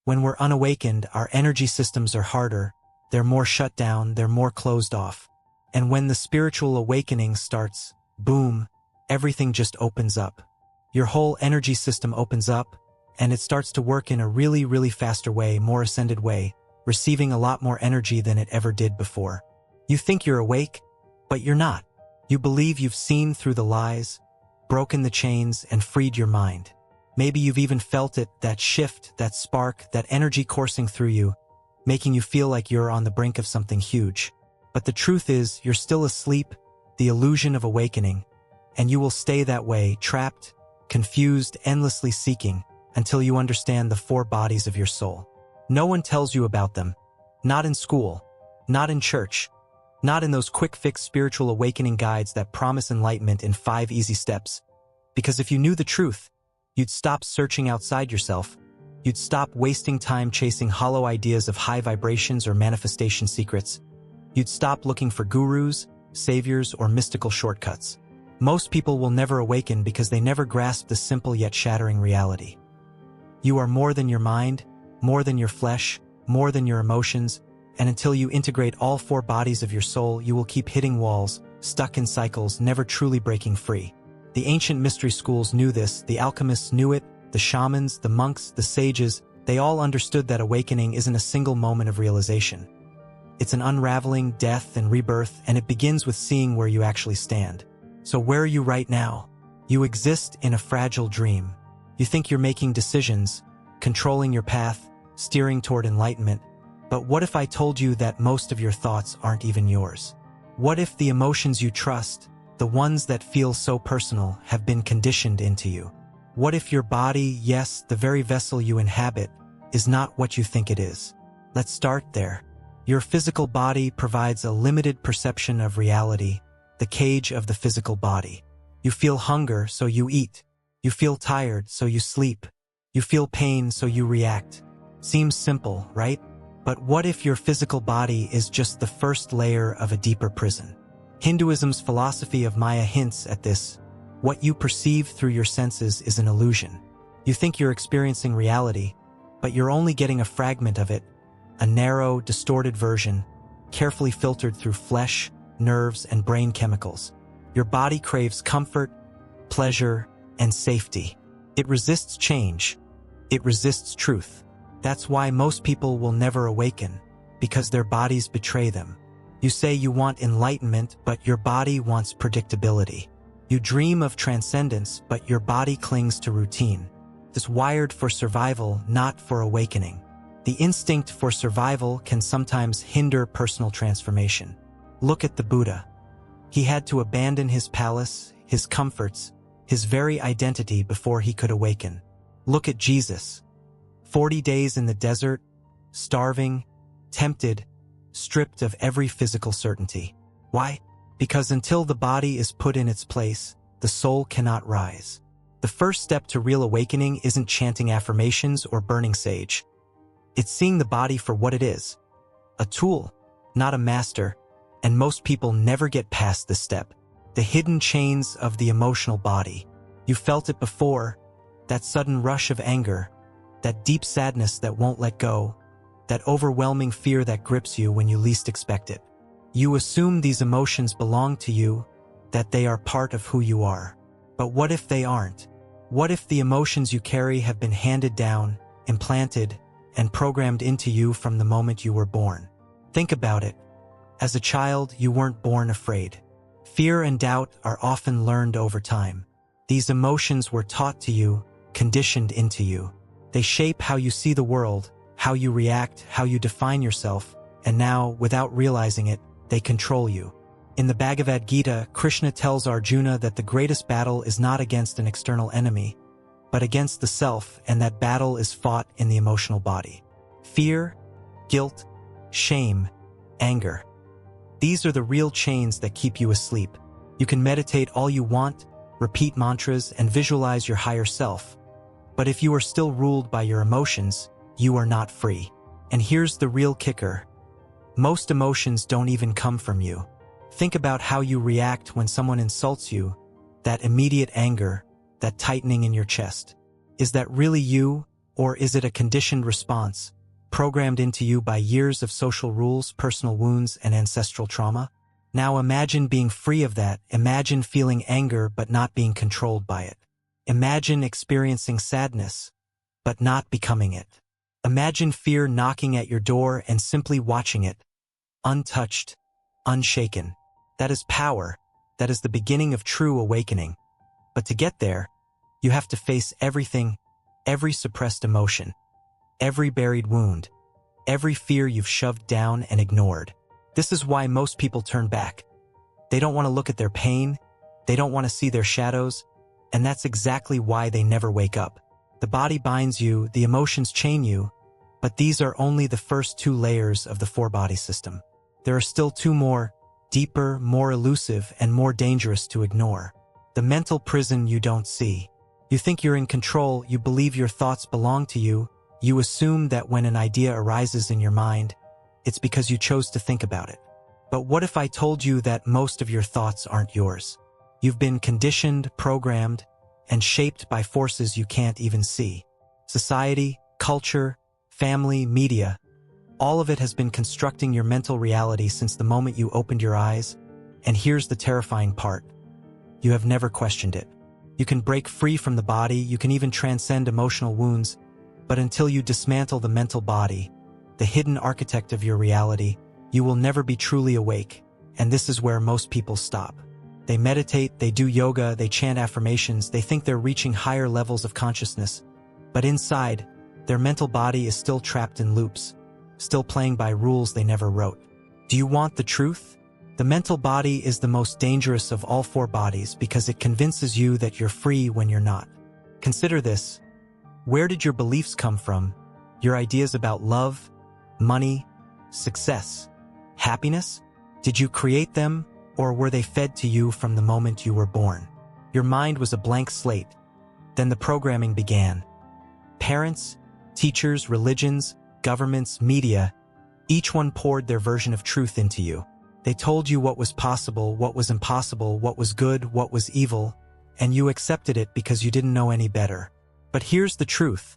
When we're unawakened, our energy systems are harder, they're more shut down, they're more closed off. And when the spiritual awakening starts, boom, everything just opens up. Your whole energy system opens up, and it starts to work in a really, really faster way, more ascended way, receiving a lot more energy than it ever did before. You think you're awake, but you're not. You believe you've seen through the lies, broken the chains, and freed your mind. Maybe you've even felt it, that shift, that spark, that energy coursing through you, making you feel like you're on the brink of something huge. But the truth is, you're still asleep, the illusion of awakening, and you will stay that way, trapped, confused, endlessly seeking, until you understand the four bodies of your soul. No one tells you about them. Not in school, not in church, not in those quick-fix spiritual awakening guides that promise enlightenment in 5 easy steps. Because if you knew the truth, you'd stop searching outside yourself. You'd stop wasting time chasing hollow ideas of high vibrations or manifestation secrets. You'd stop looking for gurus, saviors, or mystical shortcuts. Most people will never awaken because they never grasp the simple yet shattering reality. You are more than your mind, more than your flesh, more than your emotions, and until you integrate all 4 bodies of your soul, you will keep hitting walls, stuck in cycles, never truly breaking free. The ancient mystery schools knew this, the alchemists knew it, the shamans, the monks, the sages, they all understood that awakening isn't a single moment of realization. It's an unraveling, death, and rebirth, and it begins with seeing where you actually stand. So where are you right now? You exist in a fragile dream. You think you're making decisions, controlling your path, steering toward enlightenment. But what if I told you that most of your thoughts aren't even yours? What if the emotions you trust, the ones that feel so personal, have been conditioned into you? What if your body, yes, the very vessel you inhabit, is not what you think it is? Let's start there. Your physical body provides a limited perception of reality, the cage of the physical body. You feel hunger, so you eat. You feel tired, so you sleep. You feel pain, so you react. Seems simple, right? But what if your physical body is just the first layer of a deeper prison? Hinduism's philosophy of Maya hints at this. What you perceive through your senses is an illusion. You think you're experiencing reality, but you're only getting a fragment of it, a narrow, distorted version, carefully filtered through flesh, nerves, and brain chemicals. Your body craves comfort, pleasure, and safety. It resists change. It resists truth. That's why most people will never awaken, because their bodies betray them. You say you want enlightenment, but your body wants predictability. You dream of transcendence, but your body clings to routine. It's wired for survival, not for awakening. The instinct for survival can sometimes hinder personal transformation. Look at the Buddha. He had to abandon his palace, his comforts, his very identity before he could awaken. Look at Jesus. 40 days in the desert, starving, tempted, stripped of every physical certainty. Why? Because until the body is put in its place, the soul cannot rise. The first step to real awakening isn't chanting affirmations or burning sage. It's seeing the body for what it is. A tool, not a master, and most people never get past this step. The hidden chains of the emotional body. You felt it before, that sudden rush of anger, that deep sadness that won't let go, that overwhelming fear that grips you when you least expect it. You assume these emotions belong to you, that they are part of who you are. But what if they aren't? What if the emotions you carry have been handed down, implanted, and programmed into you from the moment you were born? Think about it. As a child, you weren't born afraid. Fear and doubt are often learned over time. These emotions were taught to you, conditioned into you. They shape how you see the world, how you react, how you define yourself, and now, without realizing it, they control you. In the Bhagavad Gita, Krishna tells Arjuna that the greatest battle is not against an external enemy, but against the self, and that battle is fought in the emotional body. Fear, guilt, shame, anger. These are the real chains that keep you asleep. You can meditate all you want, repeat mantras, and visualize your higher self. But if you are still ruled by your emotions, you are not free. And here's the real kicker. Most emotions don't even come from you. Think about how you react when someone insults you, that immediate anger, that tightening in your chest. Is that really you, Or is it a conditioned response, programmed into you by years of social rules, personal wounds, and ancestral trauma? Now imagine being free of that. Imagine feeling anger but not being controlled by it. Imagine experiencing sadness, but not becoming it. Imagine fear knocking at your door and simply watching it, untouched, unshaken. That is power. That is the beginning of true awakening. But to get there, you have to face everything, every suppressed emotion, every buried wound, every fear you've shoved down and ignored. This is why most people turn back. They don't want to look at their pain, they don't want to see their shadows, and that's exactly why they never wake up. The body binds you, the emotions chain you, but these are only the first 2 layers of the 4-body system. There are still 2 more, deeper, more elusive, and more dangerous to ignore. The mental prison you don't see. You think you're in control, you believe your thoughts belong to you, you assume that when an idea arises in your mind, it's because you chose to think about it. But what if I told you that most of your thoughts aren't yours? You've been conditioned, programmed, and shaped by forces you can't even see. Society, culture, family, media, all of it has been constructing your mental reality since the moment you opened your eyes. And here's the terrifying part. You have never questioned it. You can break free from the body, you can even transcend emotional wounds, but until you dismantle the mental body, the hidden architect of your reality, you will never be truly awake. And this is where most people stop. They meditate, they do yoga, they chant affirmations, they think they're reaching higher levels of consciousness. But inside, their mental body is still trapped in loops, still playing by rules they never wrote. Do you want the truth? The mental body is the most dangerous of all 4 bodies because it convinces you that you're free when you're not. Consider this. Where did your beliefs come from? Your ideas about love, money, success, happiness? Did you create them, or were they fed to you from the moment you were born? Your mind was a blank slate. Then the programming began. Parents, teachers, religions, governments, media, each one poured their version of truth into you. They told you what was possible, what was impossible, what was good, what was evil, and you accepted it because you didn't know any better. But here's the truth.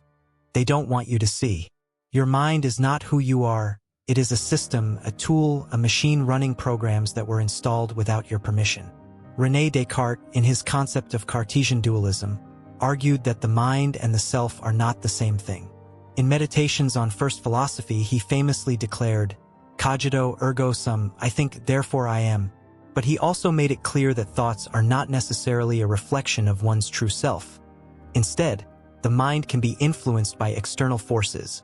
They don't want you to see. Your mind is not who you are. It is a system, a tool, a machine running programs that were installed without your permission. René Descartes, in his concept of Cartesian dualism, argued that the mind and the self are not the same thing. In Meditations on First Philosophy, he famously declared, "Cogito ergo sum, I think, therefore I am." But he also made it clear that thoughts are not necessarily a reflection of one's true self. Instead, the mind can be influenced by external forces,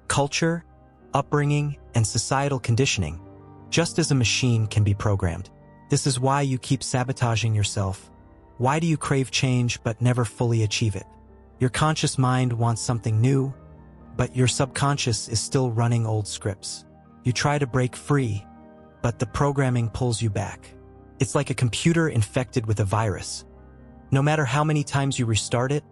culture, upbringing, and societal conditioning, just as a machine can be programmed. This is why you keep sabotaging yourself. Why do you crave change but never fully achieve it? Your conscious mind wants something new, but your subconscious is still running old scripts. You try to break free, but the programming pulls you back. It's like a computer infected with a virus. No matter how many times you restart it,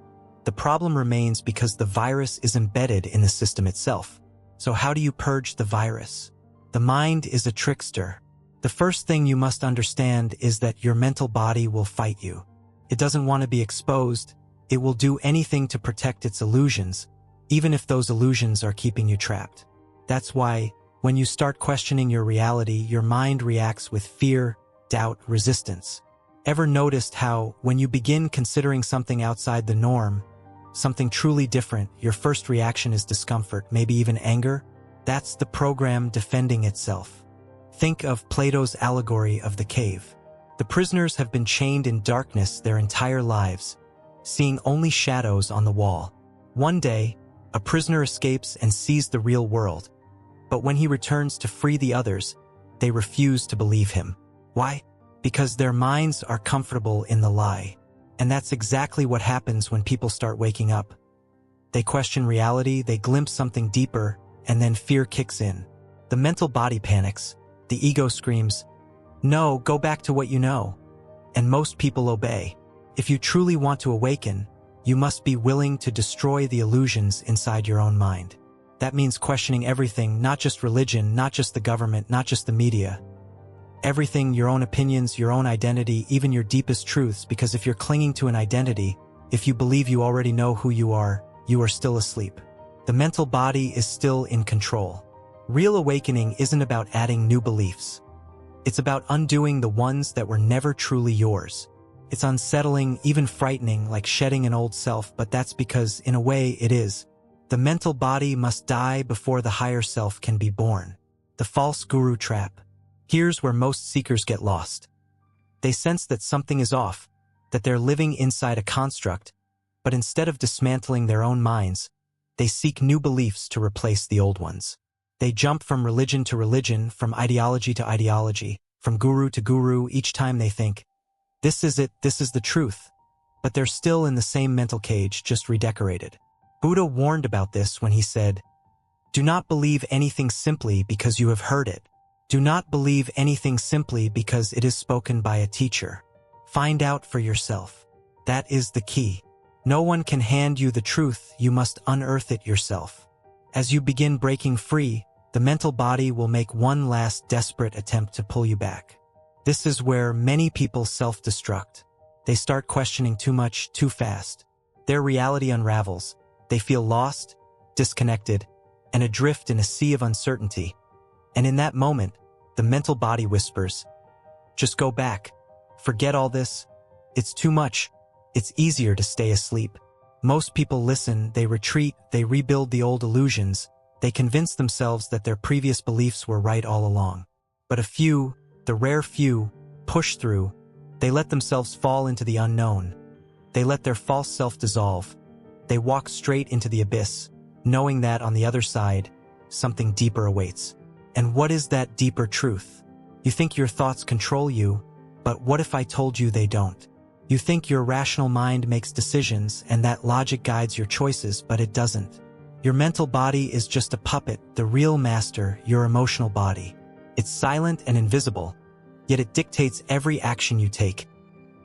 the problem remains because the virus is embedded in the system itself. So how do you purge the virus? The mind is a trickster. The first thing you must understand is that your mental body will fight you. It doesn't want to be exposed. It will do anything to protect its illusions, even if those illusions are keeping you trapped. That's why, when you start questioning your reality, your mind reacts with fear, doubt, resistance. Ever noticed how, when you begin considering something outside the norm, something truly different, your first reaction is discomfort, maybe even anger? That's the program defending itself. Think of Plato's allegory of the cave. The prisoners have been chained in darkness their entire lives, seeing only shadows on the wall. One day, a prisoner escapes and sees the real world. But when he returns to free the others, they refuse to believe him. Why? Because their minds are comfortable in the lie. And that's exactly what happens when people start waking up. They question reality, they glimpse something deeper, and then fear kicks in. The mental body panics. The ego screams, "No, go back to what you know." And most people obey. If you truly want to awaken, you must be willing to destroy the illusions inside your own mind. That means questioning everything, not just religion, not just the government, not just the media. Everything, your own opinions, your own identity, even your deepest truths, because if you're clinging to an identity, if you believe you already know who you are, you are still asleep. The mental body is still in control. Real awakening isn't about adding new beliefs. It's about undoing the ones that were never truly yours. It's unsettling, even frightening, like shedding an old self, but that's because, in a way, it is. The mental body must die before the higher self can be born. The false guru trap. Here's where most seekers get lost. They sense that something is off, that they're living inside a construct, but instead of dismantling their own minds, they seek new beliefs to replace the old ones. They jump from religion to religion, from ideology to ideology, from guru to guru each time they think, this is it, this is the truth. But they're still in the same mental cage, just redecorated. Buddha warned about this when he said, "Do not believe anything simply because you have heard it. Do not believe anything simply because it is spoken by a teacher. Find out for yourself." That is the key. No one can hand you the truth, you must unearth it yourself. As you begin breaking free, the mental body will make one last desperate attempt to pull you back. This is where many people self-destruct. They start questioning too much, too fast. Their reality unravels. They feel lost, disconnected, and adrift in a sea of uncertainty. And in that moment, the mental body whispers, "Just go back. Forget all this. It's too much. It's easier to stay asleep." Most people listen, they retreat, they rebuild the old illusions, they convince themselves that their previous beliefs were right all along. But a few, the rare few, push through. They let themselves fall into the unknown. They let their false self dissolve. They walk straight into the abyss, knowing that on the other side, something deeper awaits. And what is that deeper truth? You think your thoughts control you, but what if I told you they don't? You think your rational mind makes decisions and that logic guides your choices, but it doesn't. Your mental body is just a puppet, the real master, your emotional body. It's silent and invisible, yet it dictates every action you take.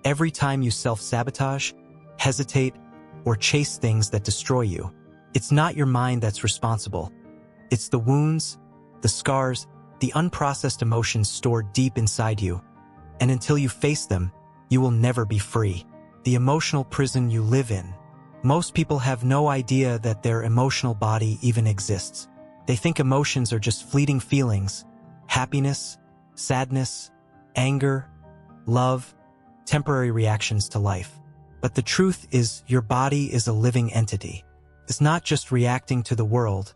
Every time you self-sabotage, hesitate, or chase things that destroy you. It's not your mind that's responsible. It's the wounds, the scars, the unprocessed emotions stored deep inside you. And until you face them, you will never be free. The emotional prison you live in. Most people have no idea that their emotional body even exists. They think emotions are just fleeting feelings, happiness, sadness, anger, love, temporary reactions to life. But the truth is, your body is a living entity. It's not just reacting to the world,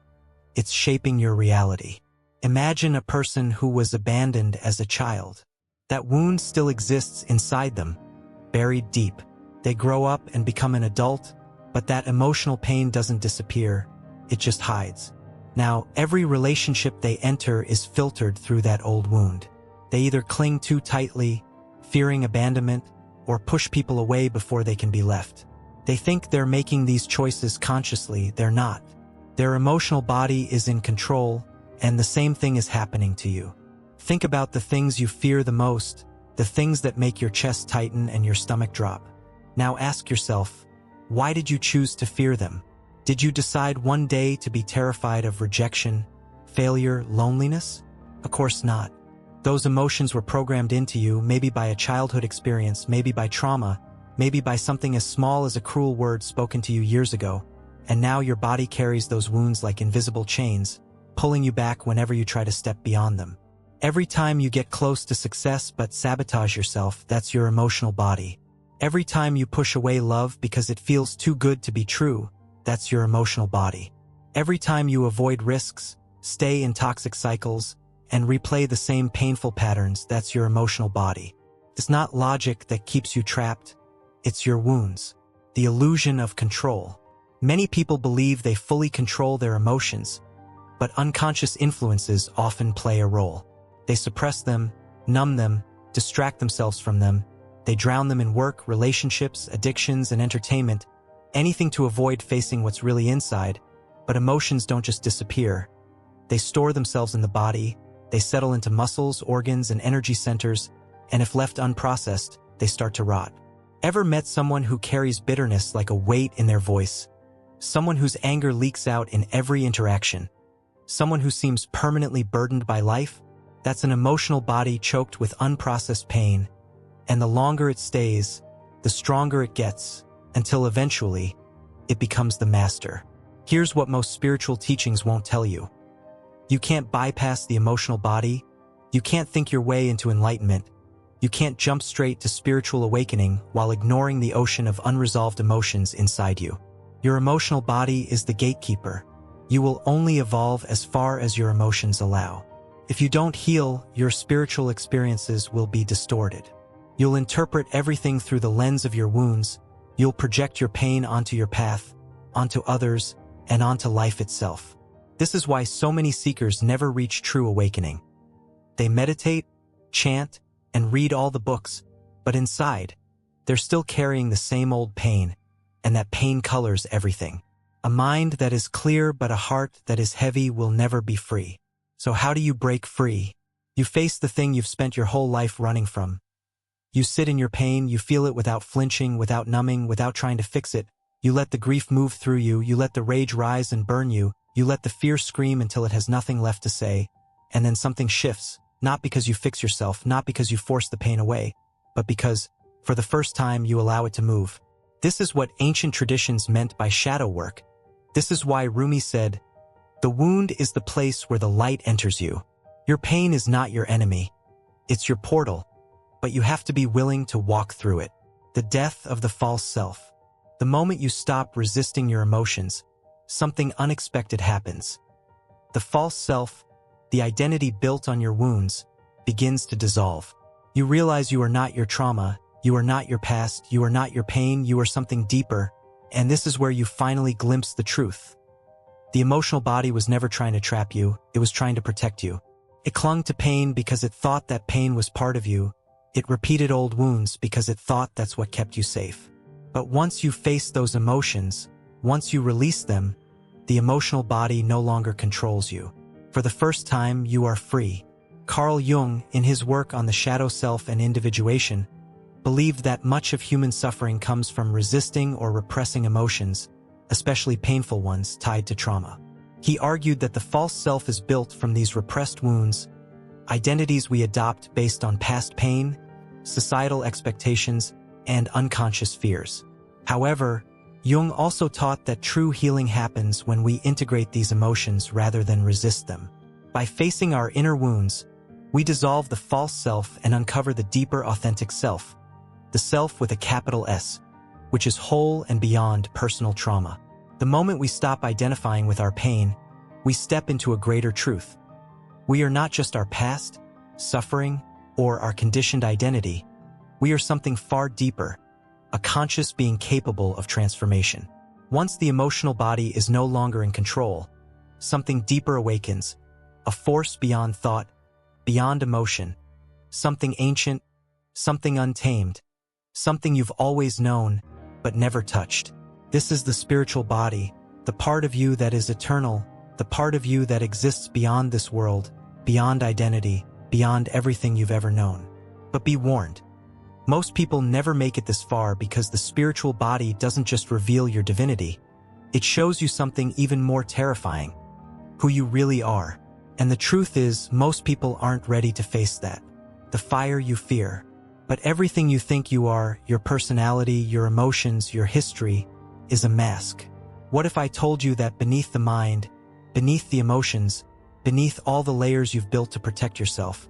it's shaping your reality. Imagine a person who was abandoned as a child. That wound still exists inside them, buried deep. They grow up and become an adult, but that emotional pain doesn't disappear, it just hides. Now, every relationship they enter is filtered through that old wound. They either cling too tightly, fearing abandonment, or push people away before they can be left. They think they're making these choices consciously, they're not. Their emotional body is in control, and the same thing is happening to you. Think about the things you fear the most, the things that make your chest tighten and your stomach drop. Now ask yourself, why did you choose to fear them? Did you decide one day to be terrified of rejection, failure, loneliness? Of course not. Those emotions were programmed into you, maybe by a childhood experience, maybe by trauma, maybe by something as small as a cruel word spoken to you years ago, and now your body carries those wounds like invisible chains, pulling you back whenever you try to step beyond them. Every time you get close to success but sabotage yourself, that's your emotional body. Every time you push away love because it feels too good to be true, that's your emotional body. Every time you avoid risks, stay in toxic cycles, and replay the same painful patterns, that's your emotional body. It's not logic that keeps you trapped, it's your wounds. The illusion of control. Many people believe they fully control their emotions, but unconscious influences often play a role. They suppress them, numb them, distract themselves from them. They drown them in work, relationships, addictions, and entertainment, anything to avoid facing what's really inside. But emotions don't just disappear. They store themselves in the body, they settle into muscles, organs, and energy centers, and if left unprocessed, they start to rot. Ever met someone who carries bitterness like a weight in their voice? Someone whose anger leaks out in every interaction? Someone who seems permanently burdened by life? That's an emotional body choked with unprocessed pain, and the longer it stays, the stronger it gets, until eventually, it becomes the master. Here's what most spiritual teachings won't tell you. You can't bypass the emotional body. You can't think your way into enlightenment. You can't jump straight to spiritual awakening while ignoring the ocean of unresolved emotions inside you. Your emotional body is the gatekeeper. You will only evolve as far as your emotions allow. If you don't heal, your spiritual experiences will be distorted. You'll interpret everything through the lens of your wounds. You'll project your pain onto your path, onto others, and onto life itself. This is why so many seekers never reach true awakening. They meditate, chant, and read all the books, but inside, they're still carrying the same old pain, and that pain colors everything. A mind that is clear but a heart that is heavy will never be free. So how do you break free? You face the thing you've spent your whole life running from. You sit in your pain, you feel it without flinching, without numbing, without trying to fix it. You let the grief move through you, you let the rage rise and burn you, you let the fear scream until it has nothing left to say, and then something shifts, not because you fix yourself, not because you force the pain away, but because, for the first time, you allow it to move. This is what ancient traditions meant by shadow work. This is why Rumi said, "The wound is the place where the light enters you." Your pain is not your enemy. It's your portal, but you have to be willing to walk through it. The death of the false self. The moment you stop resisting your emotions, something unexpected happens. The false self, the identity built on your wounds, begins to dissolve. You realize you are not your trauma, you are not your past, you are not your pain, you are something deeper, and this is where you finally glimpse the truth. The emotional body was never trying to trap you, it was trying to protect you. It clung to pain because it thought that pain was part of you. It repeated old wounds because it thought that's what kept you safe. But once you face those emotions, once you release them, the emotional body no longer controls you. For the first time, you are free. Carl Jung, in his work on the shadow self and individuation, believed that much of human suffering comes from resisting or repressing emotions, especially painful ones tied to trauma. He argued that the false self is built from these repressed wounds, identities we adopt based on past pain, societal expectations, and unconscious fears. However, Jung also taught that true healing happens when we integrate these emotions rather than resist them. By facing our inner wounds, we dissolve the false self and uncover the deeper authentic self, the self with a capital S, which is whole and beyond personal trauma. The moment we stop identifying with our pain, we step into a greater truth. We are not just our past, suffering, or our conditioned identity. We are something far deeper, a conscious being capable of transformation. Once the emotional body is no longer in control, something deeper awakens, a force beyond thought, beyond emotion, something ancient, something untamed, something you've always known but never touched. This is the spiritual body, the part of you that is eternal, the part of you that exists beyond this world, beyond identity, beyond everything you've ever known. But be warned. Most people never make it this far because the spiritual body doesn't just reveal your divinity. It shows you something even more terrifying, who you really are. And the truth is, most people aren't ready to face that. The fire you fear. But everything you think you are, your personality, your emotions, your history, is a mask. What if I told you that beneath the mind, beneath the emotions, beneath all the layers you've built to protect yourself,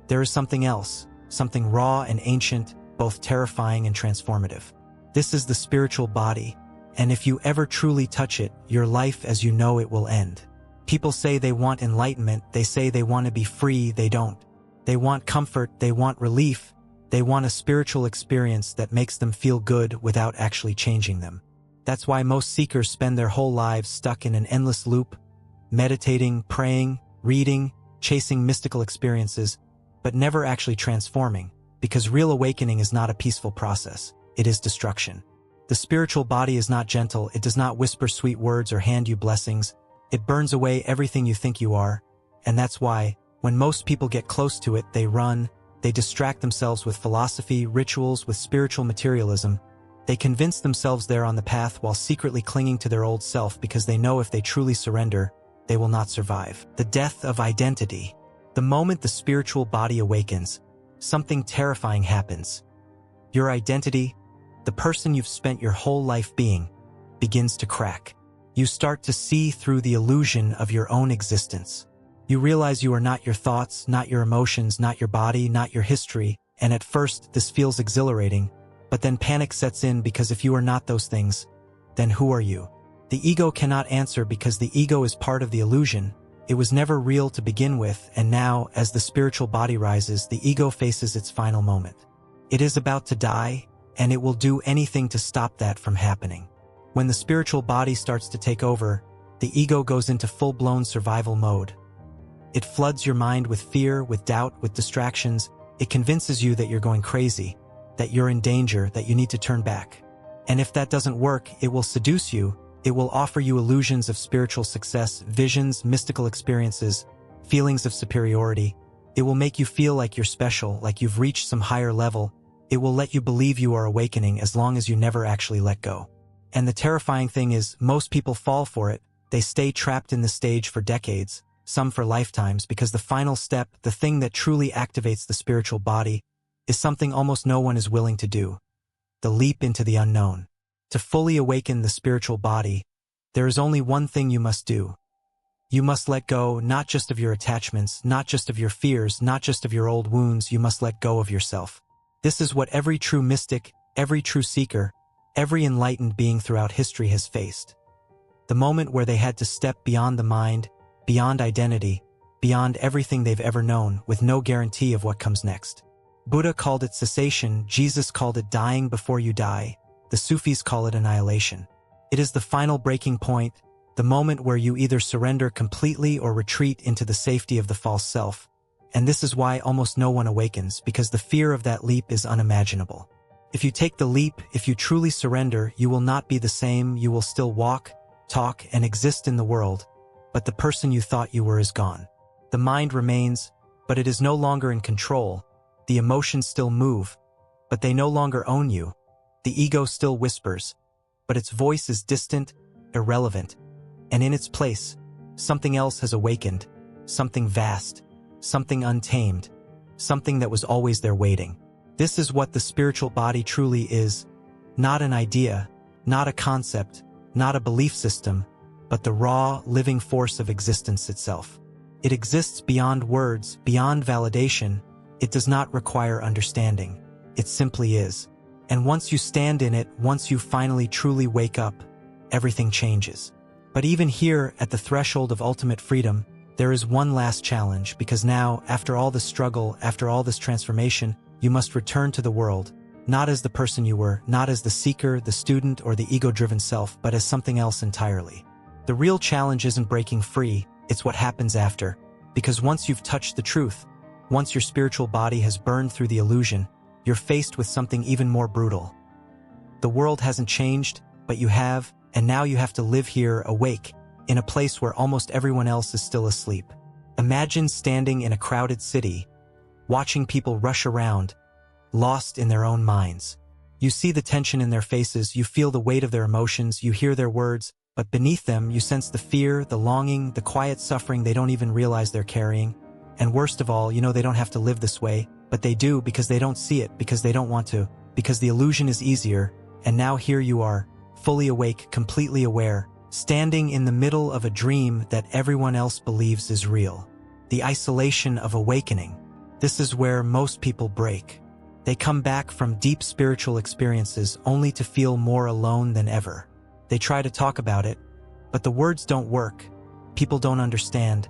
there is something else, something raw and ancient, both terrifying and transformative. This is the spiritual body, and if you ever truly touch it, your life as you know it will end. People say they want enlightenment, they say they want to be free, they don't. They want comfort, they want relief, they want a spiritual experience that makes them feel good without actually changing them. That's why most seekers spend their whole lives stuck in an endless loop, meditating, praying, reading, chasing mystical experiences, but never actually transforming, because real awakening is not a peaceful process, it is destruction. The spiritual body is not gentle, it does not whisper sweet words or hand you blessings, it burns away everything you think you are, and that's why, when most people get close to it, they run, they distract themselves with philosophy, rituals, with spiritual materialism. They convince themselves they're on the path while secretly clinging to their old self because they know if they truly surrender, they will not survive. The death of identity. The moment the spiritual body awakens, something terrifying happens. Your identity, the person you've spent your whole life being, begins to crack. You start to see through the illusion of your own existence. You realize you are not your thoughts, not your emotions, not your body, not your history, and at first this feels exhilarating, but then panic sets in because if you are not those things, then who are you? The ego cannot answer because the ego is part of the illusion. It was never real to begin with, and now, as the spiritual body rises, the ego faces its final moment. It is about to die, and it will do anything to stop that from happening. When the spiritual body starts to take over, the ego goes into full-blown survival mode. It floods your mind with fear, with doubt, with distractions. It convinces you that you're going crazy, that you're in danger, that you need to turn back. And if that doesn't work, it will seduce you. It will offer you illusions of spiritual success, visions, mystical experiences, feelings of superiority. It will make you feel like you're special, like you've reached some higher level. It will let you believe you are awakening as long as you never actually let go. And the terrifying thing is, most people fall for it. They stay trapped in the stage for decades, some for lifetimes, because the final step, the thing that truly activates the spiritual body, is something almost no one is willing to do. The leap into the unknown. To fully awaken the spiritual body, there is only one thing you must do. You must let go not just of your attachments, not just of your fears, not just of your old wounds, you must let go of yourself. This is what every true mystic, every true seeker, every enlightened being throughout history has faced. The moment where they had to step beyond the mind, beyond identity, beyond everything they've ever known, with no guarantee of what comes next. Buddha called it cessation, Jesus called it dying before you die, the Sufis call it annihilation. It is the final breaking point, the moment where you either surrender completely or retreat into the safety of the false self. And this is why almost no one awakens, because the fear of that leap is unimaginable. If you take the leap, if you truly surrender, you will not be the same, you will still walk, talk, and exist in the world, but the person you thought you were is gone. The mind remains, but it is no longer in control. The emotions still move, but they no longer own you. The ego still whispers, but its voice is distant, irrelevant, and in its place, something else has awakened, something vast, something untamed, something that was always there waiting. This is what the spiritual body truly is, not an idea, not a concept, not a belief system, but the raw, living force of existence itself. It exists beyond words, beyond validation. It does not require understanding. It simply is. And once you stand in it, once you finally truly wake up, everything changes. But even here, at the threshold of ultimate freedom, there is one last challenge, because now, after all this struggle, after all this transformation, you must return to the world, not as the person you were, not as the seeker, the student, or the ego-driven self, but as something else entirely. The real challenge isn't breaking free, it's what happens after. Because once you've touched the truth, once your spiritual body has burned through the illusion, you're faced with something even more brutal. The world hasn't changed, but you have, and now you have to live here, awake, in a place where almost everyone else is still asleep. Imagine standing in a crowded city, watching people rush around, lost in their own minds. You see the tension in their faces, you feel the weight of their emotions, you hear their words, but beneath them you sense the fear, the longing, the quiet suffering they don't even realize they're carrying. And worst of all, you know they don't have to live this way, but they do because they don't see it, because they don't want to, because the illusion is easier, and now here you are, fully awake, completely aware, standing in the middle of a dream that everyone else believes is real. The isolation of awakening. This is where most people break. They come back from deep spiritual experiences only to feel more alone than ever. They try to talk about it, but the words don't work. People don't understand.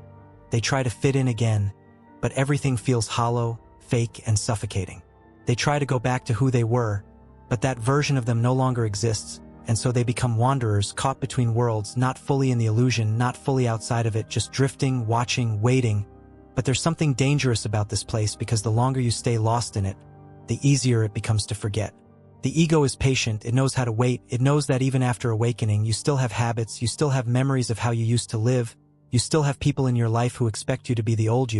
They try to fit in again, but everything feels hollow, fake, and suffocating. They try to go back to who they were, but that version of them no longer exists, and so they become wanderers caught between worlds, not fully in the illusion, not fully outside of it, just drifting, watching, waiting. But there's something dangerous about this place, because the longer you stay lost in it, the easier it becomes to forget. The ego is patient, it knows how to wait, it knows that even after awakening, you still have habits, you still have memories of how you used to live, you still have people in your life who expect you to be the old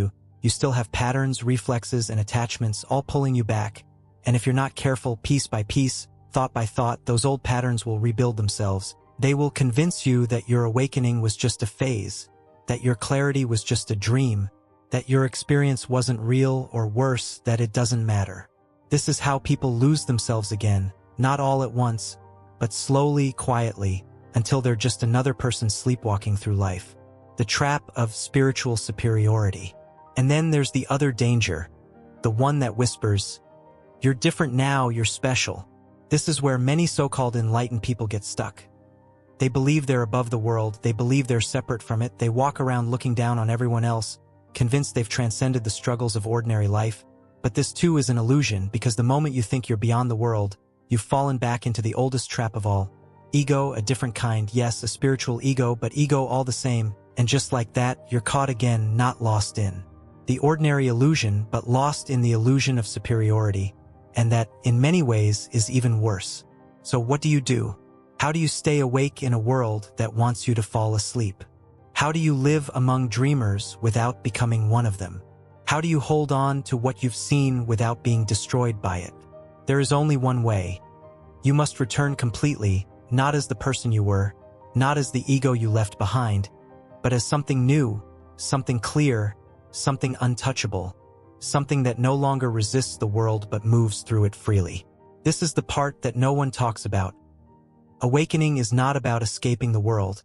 you still have patterns, reflexes, and attachments all pulling you back. And if you're not careful, piece by piece, thought by thought, those old patterns will rebuild themselves. They will convince you that your awakening was just a phase, that your clarity was just a dream, that your experience wasn't real, or worse, that it doesn't matter. This is how people lose themselves again, not all at once, but slowly, quietly, until they're just another person sleepwalking through life. The trap of spiritual superiority. And then there's the other danger, the one that whispers, "You're different now, you're special." This is where many so-called enlightened people get stuck. They believe they're above the world, they believe they're separate from it, they walk around looking down on everyone else, convinced they've transcended the struggles of ordinary life. But this too is an illusion, because the moment you think you're beyond the world, you've fallen back into the oldest trap of all. Ego, a different kind, yes, a spiritual ego, but ego all the same, and just like that, you're caught again, not lost in the ordinary illusion, but lost in the illusion of superiority, and that, in many ways, is even worse. So what do? How do you stay awake in a world that wants you to fall asleep? How do you live among dreamers without becoming one of them? How do you hold on to what you've seen without being destroyed by it? There is only one way. You must return completely, not as the person you were, not as the ego you left behind, but as something new, something clear, something untouchable, something that no longer resists the world but moves through it freely. This is the part that no one talks about. Awakening is not about escaping the world.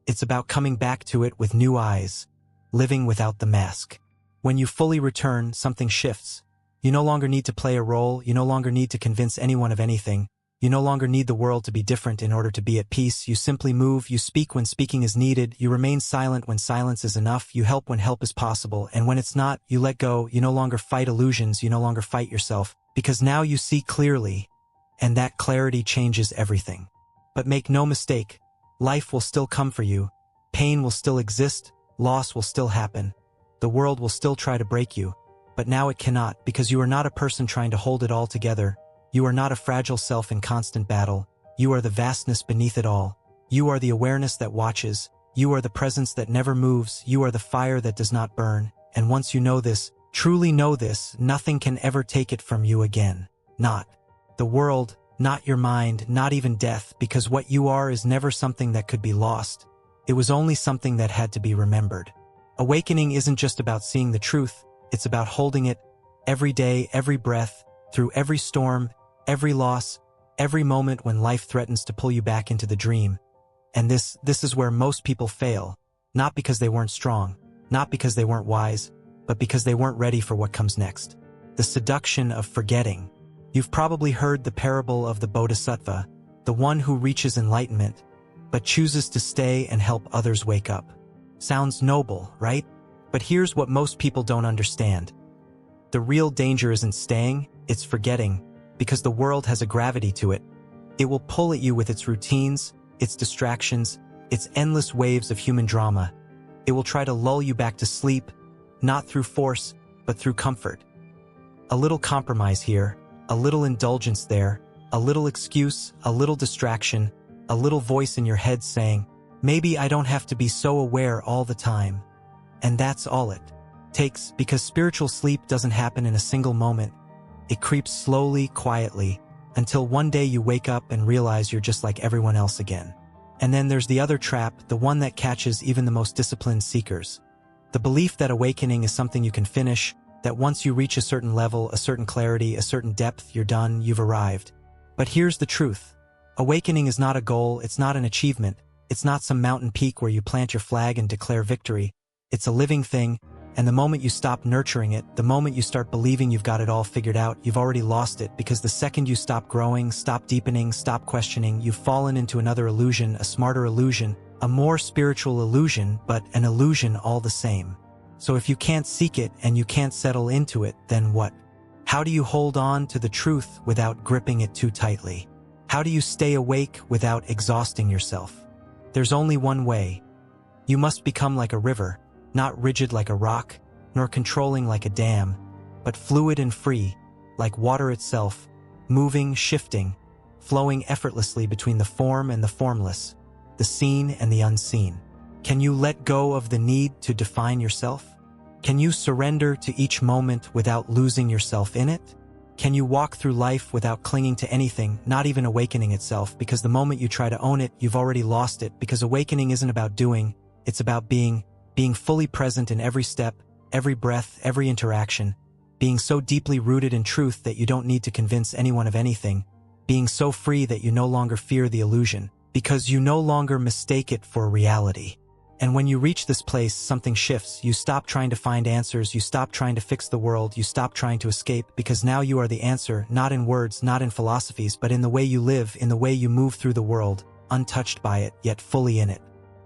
It's about coming back to it with new eyes, living without the mask. When you fully return, something shifts. You no longer need to play a role, you no longer need to convince anyone of anything, you no longer need the world to be different in order to be at peace. You simply move, you speak when speaking is needed, you remain silent when silence is enough, you help when help is possible, and when it's not, you let go. You no longer fight illusions, you no longer fight yourself, because now you see clearly, and that clarity changes everything. But make no mistake, life will still come for you, pain will still exist, loss will still happen, the world will still try to break you, but now it cannot, because you are not a person trying to hold it all together. You are not a fragile self in constant battle. You are the vastness beneath it all. You are the awareness that watches. You are the presence that never moves. You are the fire that does not burn. And once you know this, truly know this, nothing can ever take it from you again. Not the world, not your mind, not even death, because what you are is never something that could be lost. It was only something that had to be remembered. Awakening isn't just about seeing the truth. It's about holding it every day, every breath, through every storm, every loss, every moment when life threatens to pull you back into the dream. And this is where most people fail, not because they weren't strong, not because they weren't wise, but because they weren't ready for what comes next. The seduction of forgetting. You've probably heard the parable of the Bodhisattva, the one who reaches enlightenment, but chooses to stay and help others wake up. Sounds noble, right? But here's what most people don't understand. The real danger isn't staying, it's forgetting, because the world has a gravity to it. It will pull at you with its routines, its distractions, its endless waves of human drama. It will try to lull you back to sleep, not through force, but through comfort. A little compromise here, a little indulgence there, a little excuse, a little distraction, a little voice in your head saying, maybe I don't have to be so aware all the time. And that's all it takes, because spiritual sleep doesn't happen in a single moment. It creeps slowly, quietly, until one day you wake up and realize you're just like everyone else again. And then there's the other trap, the one that catches even the most disciplined seekers. The belief that awakening is something you can finish, that once you reach a certain level, a certain clarity, a certain depth, you're done, you've arrived. But here's the truth. Awakening is not a goal, it's not an achievement, it's not some mountain peak where you plant your flag and declare victory. It's a living thing, and the moment you stop nurturing it, the moment you start believing you've got it all figured out, you've already lost it, because the second you stop growing, stop deepening, stop questioning, you've fallen into another illusion, a smarter illusion, a more spiritual illusion, but an illusion all the same. So if you can't seek it and you can't settle into it, then what? How do you hold on to the truth without gripping it too tightly? How do you stay awake without exhausting yourself? There's only one way. You must become like a river, not rigid like a rock, nor controlling like a dam, but fluid and free, like water itself, moving, shifting, flowing effortlessly between the form and the formless, the seen and the unseen. Can you let go of the need to define yourself? Can you surrender to each moment without losing yourself in it? Can you walk through life without clinging to anything, not even awakening itself, because the moment you try to own it, you've already lost it, because awakening isn't about doing, it's about being fully present in every step, every breath, every interaction, being so deeply rooted in truth that you don't need to convince anyone of anything, being so free that you no longer fear the illusion, because you no longer mistake it for reality. And when you reach this place, something shifts. You stop trying to find answers, you stop trying to fix the world, you stop trying to escape, because now you are the answer, not in words, not in philosophies, but in the way you live, in the way you move through the world, untouched by it, yet fully in it.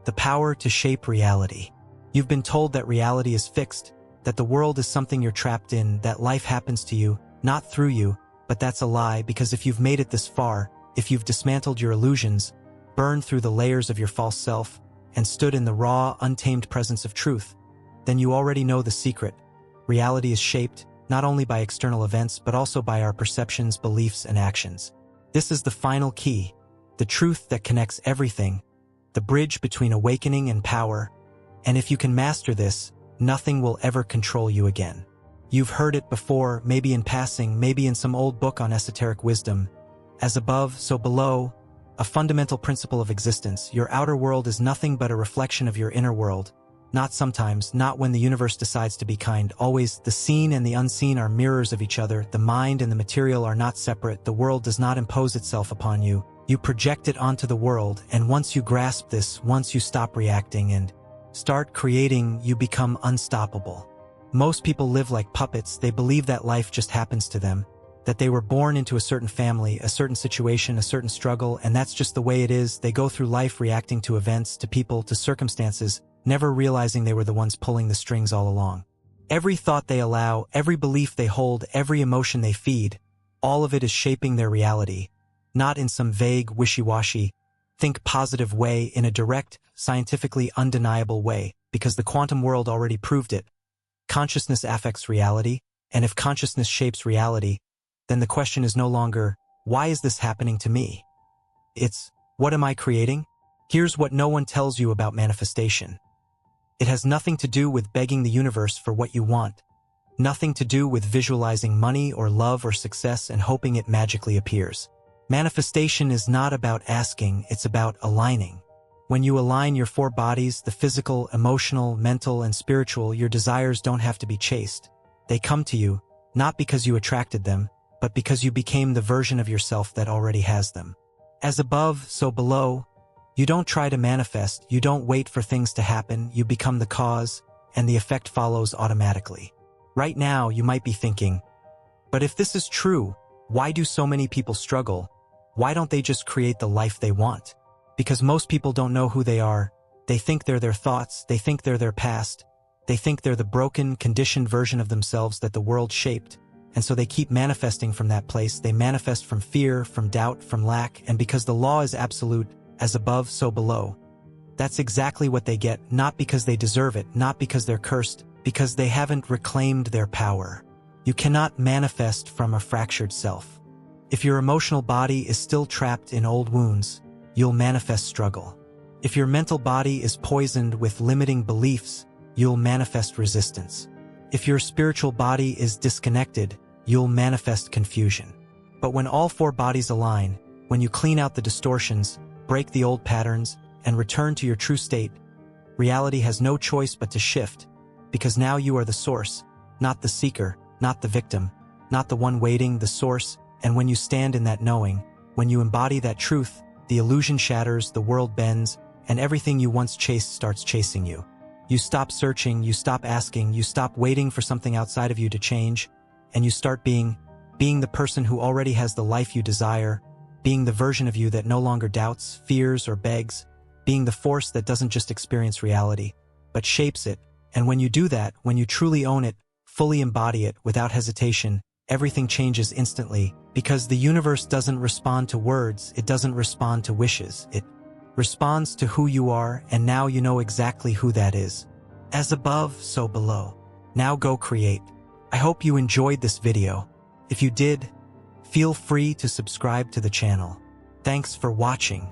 The power to shape reality. You've been told that reality is fixed, that the world is something you're trapped in, that life happens to you, not through you, but that's a lie, because if you've made it this far, if you've dismantled your illusions, burned through the layers of your false self, and stood in the raw, untamed presence of truth, then you already know the secret. Reality is shaped, not only by external events, but also by our perceptions, beliefs, and actions. This is the final key, the truth that connects everything, the bridge between awakening and power, and if you can master this, nothing will ever control you again. You've heard it before, maybe in passing, maybe in some old book on esoteric wisdom. As above, so below, a fundamental principle of existence. Your outer world is nothing but a reflection of your inner world. Not sometimes, not when the universe decides to be kind, always. The seen and the unseen are mirrors of each other. The mind and the material are not separate. The world does not impose itself upon you. You project it onto the world, and once you grasp this, once you stop reacting and start creating, you become unstoppable. Most people live like puppets. They believe that life just happens to them, that they were born into a certain family, a certain situation, a certain struggle, and that's just the way it is. They go through life reacting to events, to people, to circumstances, never realizing they were the ones pulling the strings all along. Every thought they allow, every belief they hold, every emotion they feed, all of it is shaping their reality, not in some vague, wishy-washy, think positive way, in a direct, scientifically undeniable way, because the quantum world already proved it. Consciousness affects reality, and if consciousness shapes reality, then the question is no longer, why is this happening to me? It's, what am I creating? Here's what no one tells you about manifestation. It has nothing to do with begging the universe for what you want, nothing to do with visualizing money or love or success and hoping it magically appears. Manifestation is not about asking, it's about aligning. When you align your four bodies, the physical, emotional, mental, and spiritual, your desires don't have to be chased. They come to you, not because you attracted them, but because you became the version of yourself that already has them. As above, so below. You don't try to manifest, you don't wait for things to happen, you become the cause, and the effect follows automatically. Right now, you might be thinking, but if this is true, why do so many people struggle? Why don't they just create the life they want? Because most people don't know who they are. They think they're their thoughts, they think they're their past, they think they're the broken, conditioned version of themselves that the world shaped. And so they keep manifesting from that place. They manifest from fear, from doubt, from lack, and because the law is absolute, as above, so below. That's exactly what they get, not because they deserve it, not because they're cursed, because they haven't reclaimed their power. You cannot manifest from a fractured self. If your emotional body is still trapped in old wounds, you'll manifest struggle. If your mental body is poisoned with limiting beliefs, you'll manifest resistance. If your spiritual body is disconnected, you'll manifest confusion. But when all four bodies align, when you clean out the distortions, break the old patterns, and return to your true state, reality has no choice but to shift, because now you are the source, not the seeker, not the victim, not the one waiting, the source. And when you stand in that knowing, when you embody that truth, the illusion shatters, the world bends, and everything you once chased starts chasing you. You stop searching, you stop asking, you stop waiting for something outside of you to change, and you start being the person who already has the life you desire, being the version of you that no longer doubts, fears, or begs, being the force that doesn't just experience reality, but shapes it. And when you do that, when you truly own it, fully embody it, without hesitation, everything changes instantly, because the universe doesn't respond to words, it doesn't respond to wishes, it responds to who you are, and now you know exactly who that is. As above, so below. Now go create. I hope you enjoyed this video. If you did, feel free to subscribe to the channel. Thanks for watching.